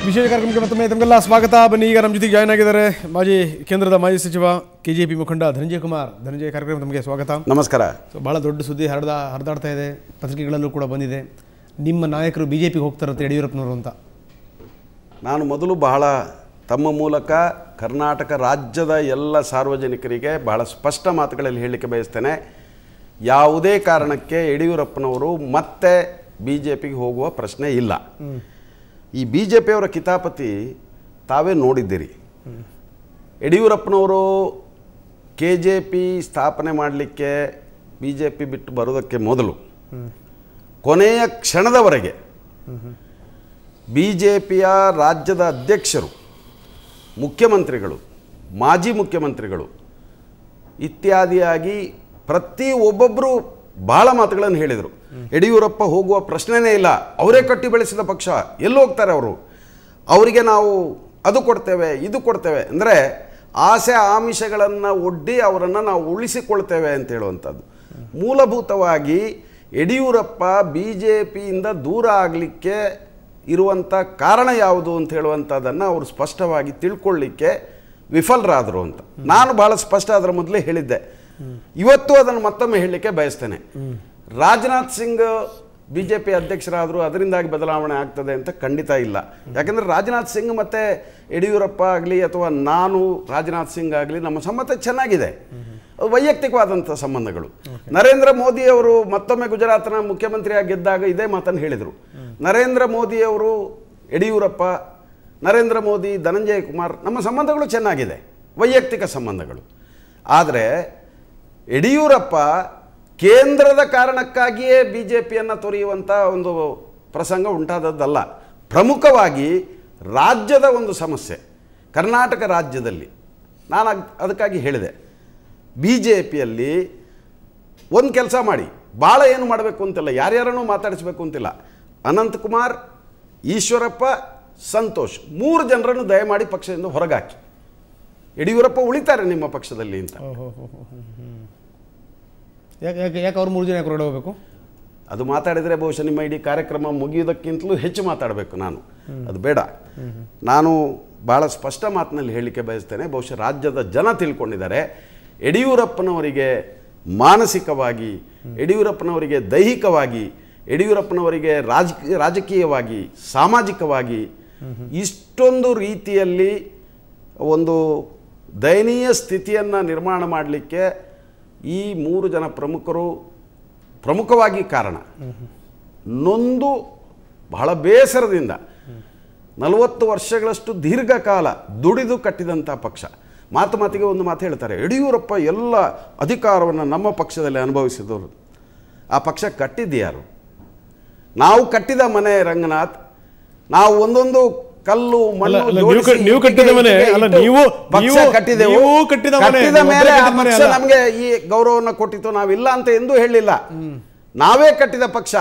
ವಿಶೇಷ ಕಾರ್ಯಕ್ರಮಕ್ಕೆ ಮತ್ತೊಮ್ಮೆ ತಮಗೆಲ್ಲ ಸ್ವಾಗತ. ಬನ್ನಿ, ಈಗ ನಮ್ಮ ಜೊತೆಗೆ ಜಾಯ್ನ್ ಆಗಿದ್ದಾರೆ ಕೇಂದ್ರದ ಮಾಜಿ ಸಚಿವ ಕೆಜೆಪಿ ಮುಖಂಡ ಧನಂಜಯ ಕುಮಾರ್. ಧನಂಜಯ, ಕಾರ್ಯಕ್ರಮ ತಮಗೆ ಸ್ವಾಗತ. ನಮಸ್ಕಾರ. ಭಾಳ ದೊಡ್ಡ ಸುದ್ದಿ ಹರಿದಾಡ್ತಾ ಇದೆ, ಪತ್ರಿಕೆಗಳಲ್ಲೂ ಕೂಡ ಬಂದಿದೆ. ನಿಮ್ಮ ನಾಯಕರು ಬಿಜೆಪಿಗೆ ಹೋಗ್ತಾರಂತೆ ಯಡಿಯೂರಪ್ಪನವರು ಅಂತ. ನಾನು ಮೊದಲು ಬಹಳ ತಮ್ಮ ಮೂಲಕ ಕರ್ನಾಟಕ ರಾಜ್ಯದ ಎಲ್ಲ ಸಾರ್ವಜನಿಕರಿಗೆ ಬಹಳ ಸ್ಪಷ್ಟ ಮಾತುಗಳಲ್ಲಿ ಹೇಳಲಿಕ್ಕೆ ಬಯಸ್ತೇನೆ. ಯಾವುದೇ ಕಾರಣಕ್ಕೆ ಯಡಿಯೂರಪ್ಪನವರು ಮತ್ತೆ ಬಿ ಜೆ ಪಿಗೆ ಹೋಗುವ ಪ್ರಶ್ನೆ ಇಲ್ಲ. ಈ ಬಿ ಜೆ ಪಿಯವರ ಕಿತಾಪತಿ ತಾವೇ ನೋಡಿದ್ದೀರಿ. ಯಡಿಯೂರಪ್ಪನವರು ಕೆ ಜೆ ಪಿ ಸ್ಥಾಪನೆ ಮಾಡಲಿಕ್ಕೆ ಬಿ ಜೆ ಪಿ ಬಿಟ್ಟು ಬರೋದಕ್ಕೆ ಮೊದಲು ಕೊನೆಯ ಕ್ಷಣದವರೆಗೆ ಬಿ ಜೆ ಪಿಯ ರಾಜ್ಯದ ಅಧ್ಯಕ್ಷರು, ಮುಖ್ಯಮಂತ್ರಿಗಳು, ಮಾಜಿ ಮುಖ್ಯಮಂತ್ರಿಗಳು ಇತ್ಯಾದಿಯಾಗಿ ಒಬ್ಬೊಬ್ಬರು ಬಹಳ ಮಾತುಗಳನ್ನು ಹೇಳಿದರು. ಯಡಿಯೂರಪ್ಪ ಹೋಗುವ ಪ್ರಶ್ನೆನೇ ಇಲ್ಲ, ಅವರೇ ಕಟ್ಟಿ ಬೆಳೆಸಿದ ಪಕ್ಷ, ಎಲ್ಲಿ ಹೋಗ್ತಾರೆ ಅವರು, ಅವರಿಗೆ ನಾವು ಅದು ಕೊಡ್ತೇವೆ ಇದು ಕೊಡ್ತೇವೆ ಅಂದರೆ ಆಸೆ ಆಮಿಷಗಳನ್ನು ಒಡ್ಡಿ ಅವರನ್ನು ನಾವು ಉಳಿಸಿಕೊಳ್ತೇವೆ ಅಂತ ಹೇಳುವಂಥದ್ದು. ಮೂಲಭೂತವಾಗಿ ಯಡಿಯೂರಪ್ಪ ಬಿ ಜೆ ಪಿಯಿಂದ ದೂರ ಆಗಲಿಕ್ಕೆ ಇರುವಂಥ ಕಾರಣ ಯಾವುದು ಅಂತ ಹೇಳುವಂಥದ್ದನ್ನು ಅವರು ಸ್ಪಷ್ಟವಾಗಿ ತಿಳ್ಕೊಳ್ಳಿಕ್ಕೆ ವಿಫಲರಾದರು ಅಂತ ನಾನು ಭಾಳ ಸ್ಪಷ್ಟ ಅದರ ಮೊದಲೇ ಹೇಳಿದ್ದೆ. ಇವತ್ತು ಅದನ್ನು ಮತ್ತೊಮ್ಮೆ ಹೇಳಲಿಕ್ಕೆ ಬಯಸ್ತೇನೆ. Rajnath Singh B J P ಅಧ್ಯಕ್ಷರಾದರು, ಅದರಿಂದಾಗಿ ಬದಲಾವಣೆ ಆಗ್ತದೆ ಅಂತ ಖಂಡಿತ ಇಲ್ಲ. ಯಾಕೆಂದರೆ ರಾಜನಾಥ್ ಸಿಂಗ್ ಮತ್ತು ಯಡಿಯೂರಪ್ಪ ಆಗಲಿ ಅಥವಾ ನಾನು ರಾಜನಾಥ್ ಸಿಂಗ್ ಆಗಲಿ ನಮ್ಮ ಸಂಬಂಧ ಚೆನ್ನಾಗಿದೆ, ವೈಯಕ್ತಿಕವಾದಂಥ ಸಂಬಂಧಗಳು. ನರೇಂದ್ರ ಮೋದಿಯವರು ಮತ್ತೊಮ್ಮೆ ಗುಜರಾತ್ನ ಮುಖ್ಯಮಂತ್ರಿಯಾಗಿ ಗೆದ್ದಾಗ ಇದೇ ಮಾತನ್ನು ಹೇಳಿದರು. ನರೇಂದ್ರ ಮೋದಿಯವರು ಯಡಿಯೂರಪ್ಪ, ನರೇಂದ್ರ ಮೋದಿ ಧನಂಜಯ ಕುಮಾರ್, ನಮ್ಮ ಸಂಬಂಧಗಳು ಚೆನ್ನಾಗಿದೆ, ವೈಯಕ್ತಿಕ ಸಂಬಂಧಗಳು. ಆದರೆ ಯಡಿಯೂರಪ್ಪ ಕೇಂದ್ರದ ಕಾರಣಕ್ಕಾಗಿಯೇ ಬಿ ಜೆ ಪಿಯನ್ನು ತೊರೆಯುವಂಥ ಒಂದು ಪ್ರಸಂಗ ಉಂಟಾದದ್ದಲ್ಲ. ಪ್ರಮುಖವಾಗಿ ರಾಜ್ಯದ ಒಂದು ಸಮಸ್ಯೆ, ಕರ್ನಾಟಕ ರಾಜ್ಯದಲ್ಲಿ ನಾನು ಅದಕ್ಕಾಗಿ ಹೇಳಿದೆ, ಬಿ ಜೆ ಪಿಯಲ್ಲಿ ಒಂದು ಕೆಲಸ ಮಾಡಿ, ಭಾಳ ಏನು ಮಾಡಬೇಕು ಅಂತಿಲ್ಲ, ಯಾರ್ಯಾರನ್ನೂ ಮಾತಾಡಿಸ್ಬೇಕು ಅಂತಿಲ್ಲ. ಅನಂತಕುಮಾರ್, ಈಶ್ವರಪ್ಪ, ಸಂತೋಷ್ 3 ಜನರನ್ನು ದಯಮಾಡಿ ಪಕ್ಷದಿಂದ ಹೊರಗಾಕಿ, ಯಡಿಯೂರಪ್ಪ ಉಳಿತಾರೆ ನಿಮ್ಮ ಪಕ್ಷದಲ್ಲಿ ಅಂತ. ಯಾಕೆ ಅವ್ರು 3 ಜನ ಹೊರಗಡೆ ಹೋಗಬೇಕು? ಅದು ಮಾತಾಡಿದರೆ ಬಹುಶಃ ನಿಮ್ಮ ಇಡೀ ಕಾರ್ಯಕ್ರಮ ಮುಗಿಯೋದಕ್ಕಿಂತಲೂ ಹೆಚ್ಚು ಮಾತಾಡಬೇಕು. ಅದು ಬೇಡ. ನಾನು ಭಾಳ ಸ್ಪಷ್ಟ ಮಾತಿನಲ್ಲಿ ಹೇಳಲಿಕ್ಕೆ ಬಯಸ್ತೇನೆ. ಬಹುಶಃ ರಾಜ್ಯದ ಜನ ತಿಳ್ಕೊಂಡಿದ್ದಾರೆ, ಯಡಿಯೂರಪ್ಪನವರಿಗೆ ಮಾನಸಿಕವಾಗಿ, ಯಡಿಯೂರಪ್ಪನವರಿಗೆ ದೈಹಿಕವಾಗಿ, ಯಡಿಯೂರಪ್ಪನವರಿಗೆ ರಾಜಕೀಯವಾಗಿ, ಸಾಮಾಜಿಕವಾಗಿ ಇಷ್ಟೊಂದು ರೀತಿಯಲ್ಲಿ ಒಂದು ದಯನೀಯ ಸ್ಥಿತಿಯನ್ನು ನಿರ್ಮಾಣ ಮಾಡಲಿಕ್ಕೆ ಈ 3 ಜನ ಪ್ರಮುಖವಾಗಿ ಕಾರಣ. ನೊಂದು ಬಹಳ ಬೇಸರದಿಂದ 40 ವರ್ಷಗಳಷ್ಟು ದೀರ್ಘಕಾಲ ದುಡಿದು ಕಟ್ಟಿದಂಥ ಪಕ್ಷ. ಮಾತಿಗೆ ಒಂದು ಮಾತು ಹೇಳ್ತಾರೆ, ಯಡಿಯೂರಪ್ಪ ಎಲ್ಲ ಅಧಿಕಾರವನ್ನು ನಮ್ಮ ಪಕ್ಷದಲ್ಲಿ ಅನುಭವಿಸಿದವರು. ಆ ಪಕ್ಷ ಕಟ್ಟಿದ್ಯಾರು? ನಾವು ಕಟ್ಟಿದ ಮನೆ ರಂಗನಾಥ್. ನಾವು ಒಂದೊಂದು ಕಲ್ಲು ಮಣ್ಣು ಕಟ್ಟಿದ ಮೇಲೆ ನಮಗೆ ಈ ಗೌರವವನ್ನು ಕೊಟ್ಟಿತ್ತು, ನಾವಿಲ್ಲ ಅಂತ ಎಂದೂ ಹೇಳಲಿಲ್ಲ. ನಾವೇ ಕಟ್ಟಿದ ಪಕ್ಷ.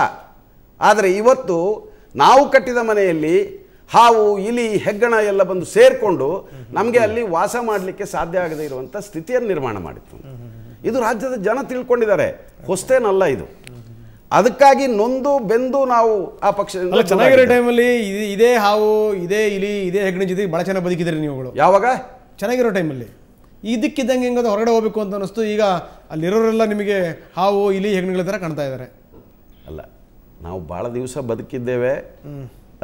ಆದರೆ ಇವತ್ತು ನಾವು ಕಟ್ಟಿದ ಮನೆಯಲ್ಲಿ ಹಾವು, ಇಲಿ, ಹೆಗ್ಗಣ ಎಲ್ಲ ಬಂದು ಸೇರಿಕೊಂಡು ನಮಗೆ ಅಲ್ಲಿ ವಾಸ ಮಾಡಲಿಕ್ಕೆ ಸಾಧ್ಯ ಆಗದೇ ಇರುವಂಥ ಸ್ಥಿತಿಯನ್ನು ನಿರ್ಮಾಣ ಮಾಡಿತ್ತು. ಇದು ರಾಜ್ಯದ ಜನ ತಿಳ್ಕೊಂಡಿದ್ದಾರೆ, ಹೊಸ್ತೇನಲ್ಲ ಇದು. ಅದಕ್ಕಾಗಿ ನೊಂದು ಬೆಂದು ನಾವು ಆ ಪಕ್ಷದಿಂದ ಚೆನ್ನಾಗಿರೋ ಟೈಮಲ್ಲಿ ಇದೇ ಹಾವು, ಇದೇ ಇಲಿ, ಇದೇ ಹೆಗ್ಗಣ ಜೊತೆಗೆ ಭಾಳ ಚೆನ್ನಾಗಿ ಬದುಕಿದ್ರಿ ನೀವುಗಳು. ಯಾವಾಗ ಚೆನ್ನಾಗಿರೋ ಟೈಮಲ್ಲಿ ಇದಕ್ಕಿದ್ದಂಗೆ ಹೆಂಗದು ಹೊರಗಡೆ ಹೋಗ್ಬೇಕು ಅಂತ ಅನ್ನಿಸ್ತು. ಈಗ ಅಲ್ಲಿರೋರೆಲ್ಲ ನಿಮಗೆ ಹಾವು, ಇಲಿ, ಹೆಗ್ಗಣಗಳ ಥರ ಕಾಣ್ತಾ ಇದ್ದಾರೆ. ಅಲ್ಲ, ನಾವು ಭಾಳ ದಿವಸ ಬದುಕಿದ್ದೇವೆ,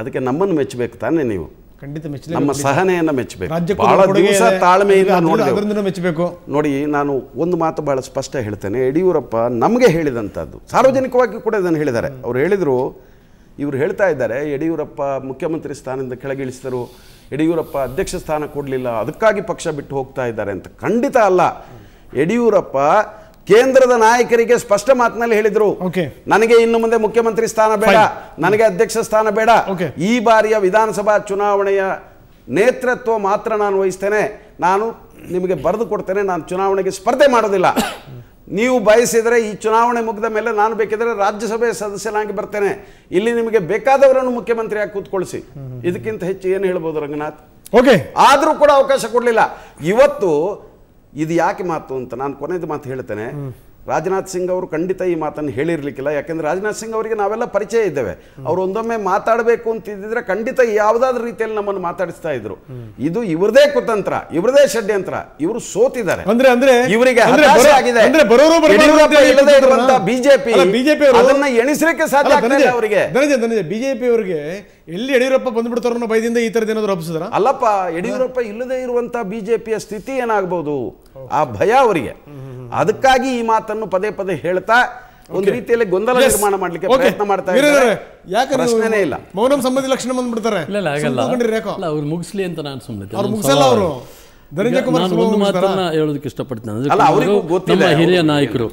ಅದಕ್ಕೆ ನಮ್ಮನ್ನು ಮೆಚ್ಚಬೇಕು ತಾನೇ ನೀವು. ಖಂಡಿತ ಮೆಚ್ಚ, ನಮ್ಮ ಸಹನೆಯನ್ನು ಮೆಚ್ಚಬೇಕು, ಬಹಳ ದಿವಸ ತಾಳ್ಮೆಯಿಂದ ಮೆಚ್ಚಬೇಕು. ನೋಡಿ, ನಾನು ಒಂದು ಮಾತು ಬಹಳ ಸ್ಪಷ್ಟ ಹೇಳ್ತೇನೆ. ಯಡಿಯೂರಪ್ಪ ನಮಗೆ ಹೇಳಿದಂಥದ್ದು, ಸಾರ್ವಜನಿಕವಾಗಿ ಕೂಡ ಇದನ್ನು ಹೇಳಿದ್ದಾರೆ. ಅವ್ರು ಹೇಳಿದರು, ಇವರು ಹೇಳ್ತಾ ಇದ್ದಾರೆ ಯಡಿಯೂರಪ್ಪ ಮುಖ್ಯಮಂತ್ರಿ ಸ್ಥಾನದಿಂದ ಕೆಳಗಿಳಿಸಿದರು, ಯಡಿಯೂರಪ್ಪ ಅಧ್ಯಕ್ಷ ಸ್ಥಾನ ಕೊಡಲಿಲ್ಲ, ಅದಕ್ಕಾಗಿ ಪಕ್ಷ ಬಿಟ್ಟು ಹೋಗ್ತಾ ಇದ್ದಾರೆ ಅಂತ. ಖಂಡಿತ ಅಲ್ಲ. ಯಡಿಯೂರಪ್ಪ ಕೇಂದ್ರದ ನಾಯಕರಿಗೆ ಸ್ಪಷ್ಟ ಮಾತಿನಲ್ಲಿ ಹೇಳಿದರು, ನನಗೆ ಇನ್ನು ಮುಂದೆ ಮುಖ್ಯಮಂತ್ರಿ ಸ್ಥಾನ ಬೇಡ, ನನಗೆ ಅಧ್ಯಕ್ಷ ಸ್ಥಾನ ಬೇಡ, ಈ ಬಾರಿಯ ವಿಧಾನಸಭಾ ಚುನಾವಣೆಯ ನೇತೃತ್ವ ಮಾತ್ರ ನಾನು ವಹಿಸ್ತೇನೆ, ನಾನು ನಿಮಗೆ ಬರೆದು ಕೊಡ್ತೇನೆ, ನಾನು ಚುನಾವಣೆಗೆ ಸ್ಪರ್ಧೆ ಮಾಡೋದಿಲ್ಲ. ನೀವು ಬಯಸಿದರೆ ಈ ಚುನಾವಣೆ ಮುಗಿದ ಮೇಲೆ ನಾನು ಬೇಕಿದ್ರೆ ರಾಜ್ಯಸಭೆಯ ಸದಸ್ಯನಾಗಿ ಬರ್ತೇನೆ, ಇಲ್ಲಿ ನಿಮಗೆ ಬೇಕಾದವರನ್ನು ಮುಖ್ಯಮಂತ್ರಿಯಾಗಿ ಕೂತ್ಕೊಳಿಸಿ, ಇದಕ್ಕಿಂತ ಹೆಚ್ಚು ಏನು ಹೇಳ್ಬೋದು ರಂಗನಾಥ್? ಆದರೂ ಕೂಡ ಅವಕಾಶ ಕೊಡಲಿಲ್ಲ. ಇವತ್ತು ಇದು ಯಾಕೆ ಮಾತು ಅಂತ ನಾನು ಕೊನೆಯದು ಮಾತು ಹೇಳ್ತೇನೆ. ರಾಜನಾಥ್ ಸಿಂಗ್ ಅವರು ಖಂಡಿತ ಈ ಮಾತನ್ನು ಹೇಳಿರ್ಲಿಕ್ಕಿಲ್ಲ. ಯಾಕೆಂದ್ರೆ ರಾಜನಾಥ್ ಸಿಂಗ್ ಅವರಿಗೆ ನಾವೆಲ್ಲ ಪರಿಚಯ ಇದ್ದೇವೆ. ಅವರು ಒಂದೊಮ್ಮೆ ಮಾತಾಡಬೇಕು ಅಂತಿದ್ರೆ ಖಂಡಿತ ಯಾವುದಾದ್ರೂ ರೀತಿಯಲ್ಲಿ ನಮ್ಮನ್ನು ಮಾತಾಡಿಸ್ತಾ ಇದ್ರು. ಇದು ಇವ್ರದೇ ಕುತಂತ್ರ, ಇವ್ರದೇ ಷಡ್ಯಂತ್ರ. ಇವರು ಸೋತಿದ್ದಾರೆ. ಇವರಿಗೆ ಹತಾಶೆ ಆಗಿದೆ. ಯಡಿಯೂರಪ್ಪ ಇಲ್ಲದೆ ಇರುವಂತಹ ಬಿಜೆಪಿ ಅದನ್ನ ಎಣಿಸಲಿಕ್ಕೆ ಸಾಧ್ಯ ಆಗ್ತಿಲ್ಲ ಅವರಿಗೆ. ಬಿಜೆಪಿ ಅವರಿಗೆ ಎಲ್ಲಿ ಯಡಿಯೂರಪ್ಪ ಬಂದ್ಬಿಡ್ತಾರೋ ಅನ್ನೋ ಭಯದಿಂದ ಈ ತರದ ಏನಾದ್ರು ಅಪ್ಸಿದ್ರ? ಅಲ್ಲಪ್ಪ, ಯಡಿಯೂರಪ್ಪ ಇಲ್ಲದೆ ಇರುವಂತಹ ಬಿಜೆಪಿಯ ಸ್ಥಿತಿ ಏನಾಗಬಹುದು ಆ ಭಯ ಅವರಿಗೆ. ಅದಕ್ಕಾಗಿ ಈ ಮಾತನ್ನು ಪದೇ ಪದೇ ಹೇಳ್ತಾ ಒಂದು ರೀತಿಯಲ್ಲಿ ಗೊಂದಲ ನಿರ್ಮಾಣ ಮಾಡ್ಲಿಕ್ಕೆ ಪ್ರಯತ್ನ ಮಾಡ್ತಾ ಇದ್ದಾರೆ. ಪ್ರಶ್ನೆನೇ ಇಲ್ಲ. ಮೌನಂ ಸಂಬಂಧಿ ಲಕ್ಷಣ ಬಂದ್ಬಿಡ್ತಾರೆ. ಅವ್ರು ಮುಗಿಸ್ಲಿ ಅಂತ ನಾನು ಸುಮ್ಮನೆ ಅವ್ರು ಮುಗಿಸಲ್ಲ. ಅವರು ನಾನು ಒಂದು ಮಾತನ್ನ ಹೇಳೋದಕ್ಕೆ ಇಷ್ಟಪಡ್ತೇನೆ. ನಮ್ಮ ಹಿರಿಯ ನಾಯಕರು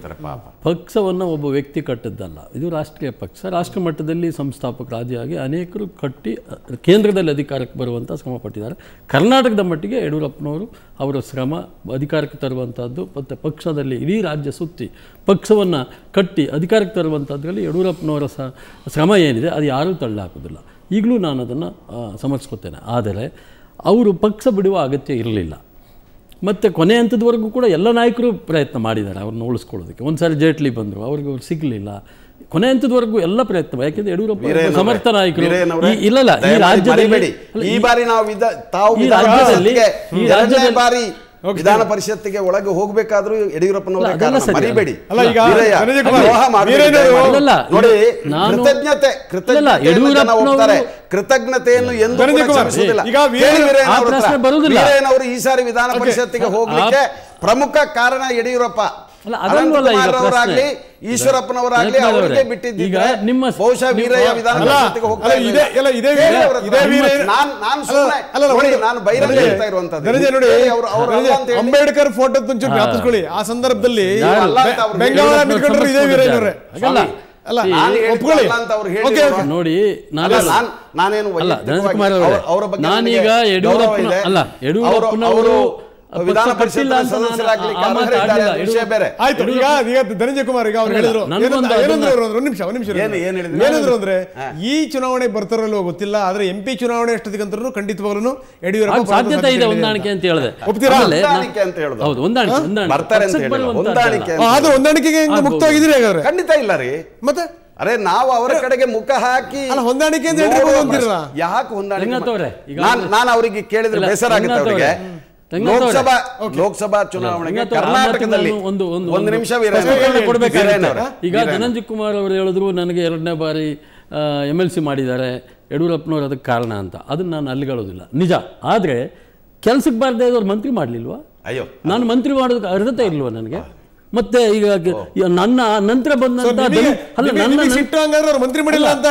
ಪಕ್ಷವನ್ನು ಒಬ್ಬ ವ್ಯಕ್ತಿ ಕಟ್ಟಿದ್ದಲ್ಲ, ಇದು ರಾಷ್ಟ್ರೀಯ ಪಕ್ಷ. ರಾಷ್ಟ್ರ ಮಟ್ಟದಲ್ಲಿ ಸಂಸ್ಥಾಪಕರಾದಿಯಾಗಿ ಅನೇಕರು ಕಟ್ಟಿ ಕೇಂದ್ರದಲ್ಲಿ ಅಧಿಕಾರಕ್ಕೆ ಬರುವಂಥ ಶ್ರಮ ಪಟ್ಟಿದ್ದಾರೆ. ಕರ್ನಾಟಕದ ಮಟ್ಟಿಗೆ ಯಡಿಯೂರಪ್ಪನವರು ಅವರ ಶ್ರಮ ಅಧಿಕಾರಕ್ಕೆ ತರುವಂಥದ್ದು ಮತ್ತು ಪಕ್ಷದಲ್ಲಿ ಇಡೀ ರಾಜ್ಯ ಸುತ್ತಿ ಪಕ್ಷವನ್ನು ಕಟ್ಟಿ ಅಧಿಕಾರಕ್ಕೆ ತರುವಂಥದ್ರಲ್ಲಿ ಯಡಿಯೂರಪ್ಪನವರ ಶ್ರಮ ಏನಿದೆ ಅದು ಯಾರೂ ತಳ್ಳಾಕೋದಿಲ್ಲ. ಈಗಲೂ ನಾನು ಅದನ್ನು ಸಮರ್ಸ್ಕೊತೇನೆ. ಆದರೆ ಅವರು ಪಕ್ಷ ಬಿಡುವ ಅಗತ್ಯ ಇರಲಿಲ್ಲ. ಮತ್ತು ಕೊನೆ ಹಂತದವರೆಗೂ ಕೂಡ ಎಲ್ಲ ನಾಯಕರು ಪ್ರಯತ್ನ ಮಾಡಿದ್ದಾರೆ ಅವ್ರನ್ನ ಉಳಿಸ್ಕೊಳ್ಳೋದಕ್ಕೆ. ಒಂದು ಸಾರಿ ಜೇಟ್ಲಿ ಬಂದರು, ಅವ್ರಿಗೆ ಅವ್ರು ಸಿಗಲಿಲ್ಲ. ಕೊನೆ ಹಂತದವರೆಗೂ ಎಲ್ಲ ಪ್ರಯತ್ನ. ಯಾಕೆಂದರೆ ಯಡಿಯೂರಪ್ಪ ಸಮರ್ಥ ನಾಯಕರು. ಇಲ್ಲ ಈ ರಾಜ್ಯದಲ್ಲಿ ವಿಧಾನ ಪರಿಷತ್ತಿಗೆ ಒಳಗೆ ಹೋಗಬೇಕಾದ್ರೂ ಯಡಿಯೂರಪ್ಪನವರ ಮರಿಬೇಡಿ. ಕೃತಜ್ಞತೆಯನ್ನು ಎಂದು ವೀರೇನವರು ಈ ಸಾರಿ ವಿಧಾನ ಪರಿಷತ್ತಿಗೆ ಹೋಗ್ಲಿಕ್ಕೆ ಪ್ರಮುಖ ಕಾರಣ ಯಡಿಯೂರಪ್ಪ. ಅನಂತಕುಮಾರ್ರವರಾಗ್ಲಿ ಈಶ್ವರಪ್ಪನವರಾಗ್ಲಿ ಅವರಿಗೆ ಬಿಟ್ಟಿದ್ದೀಗ ಬಹುಶಃ ವೀರಯ್ಯ ವಿಧಾನ ಪರಿಷತ್ತಿಗೆ ಹೋಗ್ತಾ ನಾನು ಬಹಿರಂಗ ಹೇಳ್ತಾ ಇರುವಂತದ್ದು. ಅಂಬೇಡ್ಕರ್ ಫೋಟೋ ತುಂಚೂರು ಜ್ಞಾಪಿಸ್ಕೊಳ್ಳಿ. ಆ ಸಂದರ್ಭದಲ್ಲಿ ನೋಡಿ ಅವರ ಬಗ್ಗೆ ನಾನೀಗ ಯಡಿಯೂರಪ್ಪನವರು ವಿಧಾನ ಪರಿಷತ್ ಆಯ್ತು. ಈಗ ಧನಂಜಯ ಕುಮಾರ್ ಈಗ ಅವ್ರು ಹೇಳಿದ್ರು ಒಂದು ನಿಮಿಷ ಏನಿದ್ರು ಅಂದ್ರೆ ಈ ಚುನಾವಣೆ ಬರ್ತಾರಲ್ಲೋ ಗೊತ್ತಿಲ್ಲ, ಆದ್ರೆ MP ಚುನಾವಣೆ ಅಷ್ಟೊತ್ತಿಗಂತರೂ ಖಂಡಿತವಾಗ್ಲೂ ಯಡಿಯೂರಪ್ಪ ಸಾಧ್ಯತೆ ಇದೆ ಹೊಂದಾಣಿಕೆ ಅಂತ ಹೇಳಿದೆ. ಒಪ್ತೀರಾ? ಹೌದು, ಹೊಂದಾಣಿಕೆ. ಆದ್ರೆ ಹೊಂದಾಣಿಕೆಗೆ ಮುಕ್ತವಾಗಿದ್ದೀರಿ ಹಾಗಾದ್ರೆ? ಖಂಡಿತ ಇಲ್ಲ ರೀ. ಮತ್ತೆ ಅರೆ ನಾವು ಅವರ ಕಡೆಗೆ ಮುಖ ಹಾಕಿ ಹೊಂದಾಣಿಕೆ ಅಂತ ಯಾಕೆ ಹೊಂದಾಣಿಕೆ? ನಾನು ಅವರಿಗೆ ಕೇಳಿದ್ರೆ ಬೇಸರ ಆಗುತ್ತೆ ಅವರಿಗೆ. ಲೋಕಸಭಾ ಚುನಾವಣೆಗೆ ಕರ್ನಾಟಕದಲ್ಲಿ ಒಂದು ನಿಮಿಷ ಈಗ ಧನಂಜಯ ಕುಮಾರ್ ಅವರು ಹೇಳಿದ್ರು ನನಗೆ 2ನೇ ಬಾರಿ MLC ಮಾಡಿದ್ದಾರೆ ಯಡಿಯೂರಪ್ಪನವರು ಅದಕ್ಕೆ ಕಾರಣ ಅಂತ. ಅದನ್ನ ನಾನು ಅಲ್ಲಿಗಳೋದಿಲ್ಲ, ನಿಜ. ಆದರೆ ಕೆಲ್ಸಕ್ಕೆ ಬಾರದೇ ಇದ್ದವ್ರು ಮಂತ್ರಿ ಮಾಡಲಿಲ್ವಾ? ಅಯ್ಯೋ, ನಾನು ಮಂತ್ರಿ ಮಾಡೋದಕ್ಕೆ ಅರ್ಹತೆ ಇಲ್ವಾ ನನಗೆ? ಮತ್ತೆ ಈಗ ನನ್ನ ನಂತರ ಬಂದಂತ ಮಂತ್ರಿ ಮಾಡಿಲ್ಲ ಅಂತ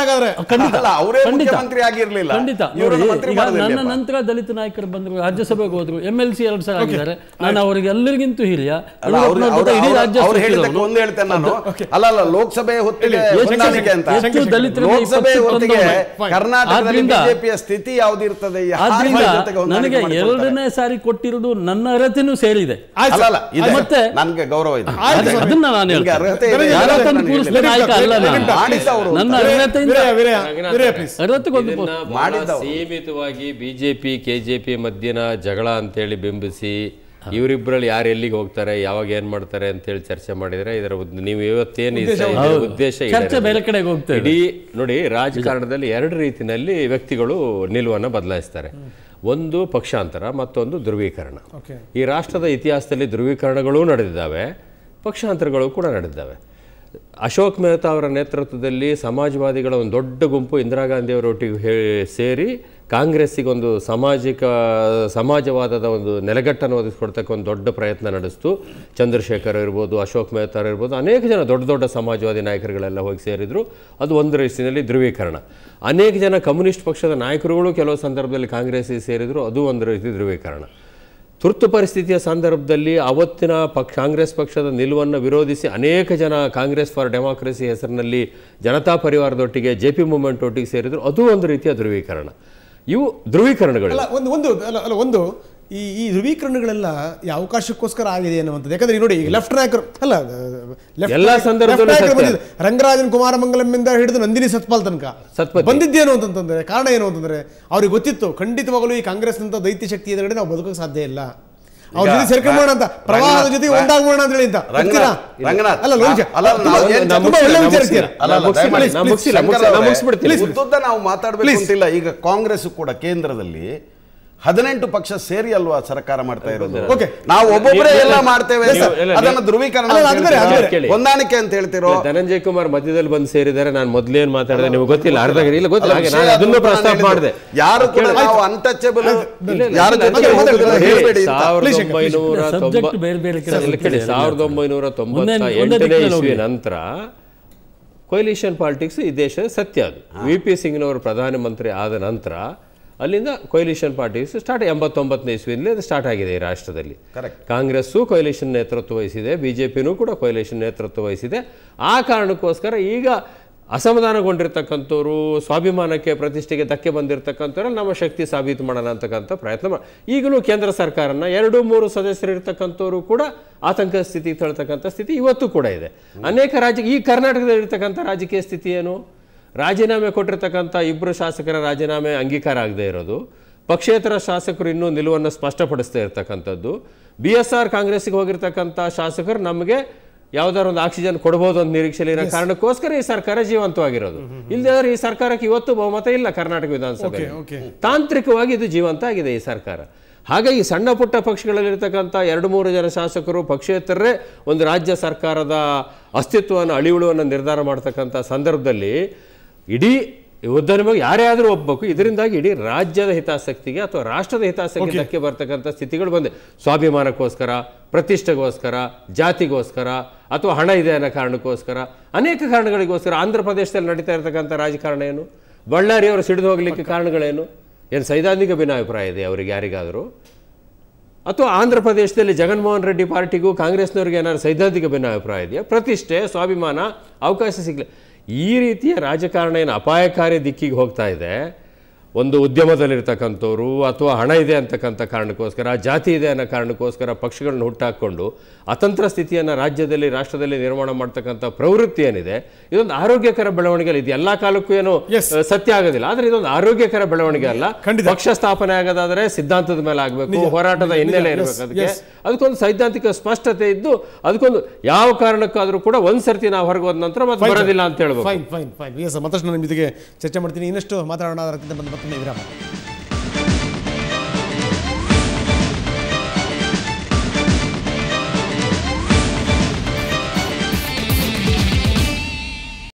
ನನ್ನ ನಂತರ ದಲಿತ ನಾಯಕರು ಬಂದ್ರು, ರಾಜ್ಯಸಭೆಗೆ ಹೋದ್ರು, MLC 2 ಸಲ ಆಗಿದ್ದಾರೆ. ನಾನು ಅವರಿಗೆ ಎಲ್ಲರಿಗಿಂತೂ ಹಿರಿಯ. ಇಡೀ ರಾಜ್ಯ ಲೋಕಸಭೆ ಸ್ಥಿತಿ ಯಾವ್ದಿರ್ತದೆ? ನನಗೆ 2ನೇ ಸಾರಿ ಕೊಟ್ಟಿರೋದು ನನ್ನ ಅರ್ಹತೆನೂ ಸೇರಿದೆ. ಮತ್ತೆ ನನಗೆ ಗೌರವ ಇದೆ. ಅದನ್ನ ನಾನು ಸೀಮಿತವಾಗಿ ಬಿಜೆಪಿ ಕೆಜೆಪಿ ಮಧ್ಯನ ಜಗಳ ಅಂತೇಳಿ ಬಿಂಬಿಸಿ ಇವರಿಬ್ಬರಲ್ಲಿ ಯಾರು ಎಲ್ಲಿಗೆ ಹೋಗ್ತಾರೆ, ಯಾವಾಗ ಏನ್ ಮಾಡ್ತಾರೆ ಅಂತೇಳಿ ಚರ್ಚೆ ಮಾಡಿದ್ರೆ ಇದರ ನೀವು ಇವತ್ತೇನು ಉದ್ದೇಶ ಇಡೀ ನೋಡಿ, ರಾಜಕಾರಣದಲ್ಲಿ 2 ರೀತಿಯಲ್ಲಿ ವ್ಯಕ್ತಿಗಳು ನಿಲುವನ್ನು ಬದಲಾಯಿಸ್ತಾರೆ. ಒಂದು ಪಕ್ಷಾಂತರ, ಮತ್ತೊಂದು ಧ್ರುವೀಕರಣ. ಈ ರಾಷ್ಟ್ರದ ಇತಿಹಾಸದಲ್ಲಿ ಧ್ರುವೀಕರಣಗಳೂ ನಡೆದಿದ್ದಾವೆ, ಪಕ್ಷಾಂತರಗಳು ಕೂಡ ನಡೆದಿದ್ದಾವೆ. ಅಶೋಕ್ ಮೆಹ್ತಾ ಅವರ ನೇತೃತ್ವದಲ್ಲಿ ಸಮಾಜವಾದಿಗಳ ಒಂದು ದೊಡ್ಡ ಗುಂಪು ಇಂದಿರಾ ಗಾಂಧಿಯವರೊಟ್ಟಿಗೆ ಸೇರಿ ಕಾಂಗ್ರೆಸ್ಸಿಗೆ ಒಂದು ಸಮಾಜವಾದದ ಒಂದು ನೆಲೆಗಟ್ಟನ್ನು ಒದಗಿಸ್ಕೊಡ್ತಕ್ಕ ಒಂದು ದೊಡ್ಡ ಪ್ರಯತ್ನ ನಡೆಸಿತು. ಚಂದ್ರಶೇಖರ್ ಇರ್ಬೋದು, ಅಶೋಕ್ ಮೆಹ್ತಾ ಇರ್ಬೋದು, ಅನೇಕ ಜನ ದೊಡ್ಡ ಸಮಾಜವಾದಿ ನಾಯಕರುಗಳೆಲ್ಲ ಹೋಗಿ ಸೇರಿದ್ರು. ಅದು ಒಂದು ರೀತಿಯಲ್ಲಿ ಧ್ರುವೀಕರಣ. ಅನೇಕ ಜನ ಕಮ್ಯುನಿಸ್ಟ್ ಪಕ್ಷದ ನಾಯಕರುಗಳು ಕೆಲವು ಸಂದರ್ಭದಲ್ಲಿ ಕಾಂಗ್ರೆಸ್ಸಿಗೆ ಸೇರಿದ್ರು, ಅದು ಒಂದು ರೀತಿ ಧ್ರುವೀಕರಣ. ತುರ್ತು ಪರಿಸ್ಥಿತಿಯ ಸಂದರ್ಭದಲ್ಲಿ ಅವತ್ತಿನ ಕಾಂಗ್ರೆಸ್ ಪಕ್ಷದ ನಿಲುವನ್ನು ವಿರೋಧಿಸಿ ಅನೇಕ ಜನ ಕಾಂಗ್ರೆಸ್ ಫಾರ್ ಡೆಮಾಕ್ರಸಿ ಹೆಸರಿನಲ್ಲಿ ಜನತಾ ಪರಿವಾರದೊಟ್ಟಿಗೆ JP ಮೂವ್ಮೆಂಟ್ ಒಟ್ಟಿಗೆ ಸೇರಿದ್ರು, ಅದು ಒಂದು ರೀತಿಯ ಧ್ರುವೀಕರಣ. ಇವು ಧ್ರುವೀಕರಣಗಳು. ಒಂದು ಈ ಧ್ರುವೀಕರಣಗಳೆಲ್ಲ ಈ ಅವಕಾಶಕ್ಕೋಸ್ಕರ ಆಗಿದೆ ಅನ್ನುವಂಥದ್ದು. ಯಾಕಂದ್ರೆ ನೋಡಿ, ಲೆಫ್ಟ್ ನಾಯಕರು ಅಲ್ಲ, ಎಲ್ಲ ಸಂದರ್ಭದಲ್ಲಿ ರಂಗರಾಜನ್ ಕುಮಾರಮಂಗಲಂನಿಂದ ಹಿಡಿದು ನಂದಿನಿ ಸತ್ಪಾಲ್ ತನಕ ಬಂದಿದ್ದೇನು ಅಂತಂದ್ರೆ ಕಾರಣ ಏನು ಅಂತಂದ್ರೆ ಅವ್ರಿಗೆ ಗೊತ್ತಿತ್ತು ಖಂಡಿತವಾಗಲೂ ಈ ಕಾಂಗ್ರೆಸ್ ಅಂತ ದೈತ್ಯ ಶಕ್ತಿ ಎದುರುಗಡೆ ನಾವು ಬದುಕೋಕೆ ಸಾಧ್ಯ ಇಲ್ಲ. ಅವ್ರ ಜೊತೆ ಸೇರ್ಕೊಂಬೋಣ ಅಂತ, ಪ್ರವಾಹದ ಜೊತೆಗೆ ಒಂದಾಗೋಣ ಅಂತ ಹೇಳಿ ಅಂತ ಉದ್ದುದ್ದ ನಾವು ಮಾತಾಡ್ಬೇಕು ಅಂತಿಲ್ಲ. ಈಗ ಕಾಂಗ್ರೆಸ್ ಕೂಡ ಕೇಂದ್ರದಲ್ಲಿ 18 ಪಕ್ಷ ಸೇರಿ ಅಲ್ವಾ ಸರ್ಕಾರ ಮಾಡ್ತಾ ಇರೋದು. ನಾವು ಒಬ್ಬೊಬ್ಬರೇ ಎಲ್ಲ ಮಾಡ್ತೇವೆ, ಅದನ್ನ ಧ್ರುವೀಕರಣ ಹೊಂದಾಣಿಕೆ ಅಂತ ಹೇಳ್ತಿರೋ. ಧನಂಜಯ ಕುಮಾರ್ ಮಧ್ಯದಲ್ಲಿ ಬಂದು ಸೇರಿದ್ದಾರೆ. ನಾನು ಮೊದಲೇನ್ ಮಾತಾಡಿದೆ ನಿಮ್ಗೆ ಗೊತ್ತಿಲ್ಲ, ಅರ್ಧ ಇಲ್ಲ ಗೊತ್ತಿಲ್ಲ, ನಾನು ಅದನ್ನು ಪ್ರಸ್ತಾಪ ಮಾಡಿದೆ. ಯಾರು ಕೂಡ ನಾವು ಅನ್ಟಚಬಲ್ 1998ನೇ ಇಸ್ವಿ ನಂತರ ಕೊಯ್ಲಿಷನ್ ಪಾಲಿಟಿಕ್ಸ್ ಈ ದೇಶದ ಸತ್ಯ. ಅದು VP ಸಿಂಗ್ನವರು ಪ್ರಧಾನಮಂತ್ರಿ ಆದ ನಂತರ ಅಲ್ಲಿಂದ ಕೊಯ್ಲಿಷನ್ ಪಾರ್ಟಿಸ್ ಸ್ಟಾರ್ಟ್ 89ನೇ ಇಸ್ವಿಯಲ್ಲಿ ಅದು ಸ್ಟಾರ್ಟ್ ಆಗಿದೆ ಈ ರಾಷ್ಟ್ರದಲ್ಲಿ. ಕಾಂಗ್ರೆಸ್ಸು ಕೊಯ್ಲಿಷನ್ ನೇತೃತ್ವ ವಹಿಸಿದೆ, BJPನೂ ಕೂಡ ಕೊಯ್ಲಿಷನ್ ನೇತೃತ್ವ ವಹಿಸಿದೆ. ಆ ಕಾರಣಕ್ಕೋಸ್ಕರ ಈಗ ಅಸಮಾಧಾನಗೊಂಡಿರ್ತಕ್ಕಂಥವ್ರು, ಸ್ವಾಭಿಮಾನಕ್ಕೆ ಪ್ರತಿಷ್ಠೆಗೆ ಧಕ್ಕೆ ಬಂದಿರತಕ್ಕಂಥವ್ರು ನಮ್ಮ ಶಕ್ತಿ ಸಾಬೀತು ಮಾಡೋಣ ಅಂತಕ್ಕಂಥ ಪ್ರಯತ್ನ ಈಗಲೂ ಕೇಂದ್ರ ಸರ್ಕಾರನ 2-3 ಸದಸ್ಯರಿರ್ತಕ್ಕಂಥವ್ರು ಕೂಡ ಆತಂಕ ಸ್ಥಿತಿ ತಳ್ತಕ್ಕಂಥ ಸ್ಥಿತಿ ಇವತ್ತು ಕೂಡ ಇದೆ. ಅನೇಕ ಈ ಕರ್ನಾಟಕದಲ್ಲಿ ಇರ್ತಕ್ಕಂಥ ರಾಜಕೀಯ ಸ್ಥಿತಿ ಏನು? ರಾಜೀನಾಮೆ ಕೊಟ್ಟಿರ್ತಕ್ಕಂಥ 2 ಶಾಸಕರ ರಾಜೀನಾಮೆ ಅಂಗೀಕಾರ ಆಗದೆ ಇರೋದು, ಪಕ್ಷೇತರ ಶಾಸಕರು ಇನ್ನೂ ನಿಲುವನ್ನು ಸ್ಪಷ್ಟಪಡಿಸ್ತಾ ಇರ್ತಕ್ಕಂಥದ್ದು, BSR ಕಾಂಗ್ರೆಸ್ಗೆ ಹೋಗಿರ್ತಕ್ಕಂಥ ಶಾಸಕರು ನಮಗೆ ಯಾವ್ದಾದ್ರು ಒಂದು ಆಕ್ಸಿಜನ್ ಕೊಡ್ಬೋದು ಅಂತ ನಿರೀಕ್ಷೆಯಲ್ಲಿ ಇರೋ ಕಾರಣಕ್ಕೋಸ್ಕರ ಈ ಸರ್ಕಾರ ಜೀವಂತವಾಗಿರೋದು. ಇಲ್ಲದೆ ಈ ಸರ್ಕಾರಕ್ಕೆ ಇವತ್ತು ಬಹುಮತ ಇಲ್ಲ ಕರ್ನಾಟಕ ವಿಧಾನಸಭೆ. ತಾಂತ್ರಿಕವಾಗಿ ಇದು ಜೀವಂತ ಆಗಿದೆ ಈ ಸರ್ಕಾರ. ಹಾಗಾಗಿ ಸಣ್ಣ ಪುಟ್ಟ ಪಕ್ಷಗಳಲ್ಲಿರ್ತಕ್ಕಂಥ 2-3 ಜನ ಶಾಸಕರು ಪಕ್ಷೇತರರೇ ಒಂದು ರಾಜ್ಯ ಸರ್ಕಾರದ ಅಸ್ತಿತ್ವವನ್ನು ಅಳಿವುಳುವನ್ನು ನಿರ್ಧಾರ ಮಾಡ್ತಕ್ಕಂಥ ಸಂದರ್ಭದಲ್ಲಿ ಇಡೀ ಉದ್ಯಮ ಯಾರೇ ಆದರೂ ಒಪ್ಪಬೇಕು. ಇದರಿಂದಾಗಿ ಇಡೀ ರಾಜ್ಯದ ಹಿತಾಸಕ್ತಿಗೆ ಅಥವಾ ರಾಷ್ಟ್ರದ ಹಿತಾಸಕ್ತಿಗೆ ಧಕ್ಕೆ ಬರ್ತಕ್ಕಂಥ ಸ್ಥಿತಿಗಳು ಬಂದೆ. ಸ್ವಾಭಿಮಾನಕ್ಕೋಸ್ಕರ, ಪ್ರತಿಷ್ಠೆಗೋಸ್ಕರ, ಜಾತಿಗೋಸ್ಕರ ಅಥವಾ ಹಣ ಇದೆ ಅನ್ನೋ ಕಾರಣಕ್ಕೋಸ್ಕರ, ಅನೇಕ ಕಾರಣಗಳಿಗೋಸ್ಕರ ಆಂಧ್ರ ಪ್ರದೇಶದಲ್ಲಿ ನಡೀತಾ ಇರತಕ್ಕಂಥ ರಾಜಕಾರಣ ಏನು? ಬಳ್ಳಾರಿಯವರು ಸಿಡಿದು ಹೋಗಲಿಕ್ಕೆ ಕಾರಣಗಳೇನು? ಏನು ಸೈದ್ಧಾಂತಿಕ ಭಿನ್ನಾಭಿಪ್ರಾಯ ಇದೆ ಅವರಿಗೆ ಯಾರಿಗಾದರೂ? ಅಥವಾ ಆಂಧ್ರ ಪ್ರದೇಶದಲ್ಲಿ ಜಗನ್ಮೋಹನ್ ರೆಡ್ಡಿ ಪಾರ್ಟಿಗೂ ಕಾಂಗ್ರೆಸ್ನವ್ರಿಗೆ ಏನಾದ್ರು ಸೈದ್ಧಾಂತಿಕ ಭಿನ್ನಾಭಿಪ್ರಾಯ ಇದೆಯಾ? ಪ್ರತಿಷ್ಠೆ, ಸ್ವಾಭಿಮಾನ, ಅವಕಾಶ ಸಿಗಲಿ, ಈ ರೀತಿಯ ರಾಜಕಾರಣ ಏನು ಅಪಾಯಕಾರಿ ದಿಕ್ಕಿಗೆ ಹೋಗ್ತಾ ಇದೆ. ಒಂದು ಉದ್ಯಮದಲ್ಲಿರ್ತಕ್ಕಂಥವ್ರು ಅಥವಾ ಹಣ ಇದೆ ಅಂತಕ್ಕಂಥ ಕಾರಣಕ್ಕೋಸ್ಕರ, ಜಾತಿ ಇದೆ ಅನ್ನೋ ಕಾರಣಕ್ಕೋಸ್ಕರ ಪಕ್ಷಗಳನ್ನ ಹುಟ್ಟಾಕೊಂಡು ಅತಂತ್ರ ಸ್ಥಿತಿಯನ್ನು ರಾಜ್ಯದಲ್ಲಿ, ರಾಷ್ಟ್ರದಲ್ಲಿ ನಿರ್ಮಾಣ ಮಾಡ್ತಕ್ಕಂಥ ಪ್ರವೃತ್ತಿ ಏನಿದೆ, ಇದೊಂದು ಆರೋಗ್ಯಕರ ಬೆಳವಣಿಗೆ. ಇದು ಎಲ್ಲಾ ಕಾಲಕ್ಕೂ ಏನು ಸತ್ಯ ಆಗೋದಿಲ್ಲ, ಆದರೆ ಇದೊಂದು ಆರೋಗ್ಯಕರ ಬೆಳವಣಿಗೆ ಅಲ್ಲ. ಪಕ್ಷ ಸ್ಥಾಪನೆ ಆಗೋದಾದ್ರೆ ಸಿದ್ಧಾಂತದ ಮೇಲೆ ಆಗಬೇಕು, ಹೋರಾಟದ ಹಿನ್ನೆಲೆ ಇರಬೇಕು, ಅದಕ್ಕೊಂದು ಸೈದ್ಧಾಂತಿಕ ಸ್ಪಷ್ಟತೆ ಇದ್ದು ಅದಕ್ಕೊಂದು ಯಾವ ಕಾರಣಕ್ಕಾದ್ರೂ ಕೂಡ ಒಂದ್ಸರ್ತಿ ನಾವು ಹೊರಗೆ ಹೋದ ನಂತರ ಮತ್ತೆ ಬರೋದಿಲ್ಲ ಅಂತ ಹೇಳ್ಬೇಕು. ಮತ್ತಷ್ಟು ನಿಮ್ಮ ಜೊತೆಗೆ ಚರ್ಚೆ ಮಾಡ್ತೀನಿ. ಇನ್ನಷ್ಟು ಮಾತಾಡೋಣ. ವಿರಾಮ.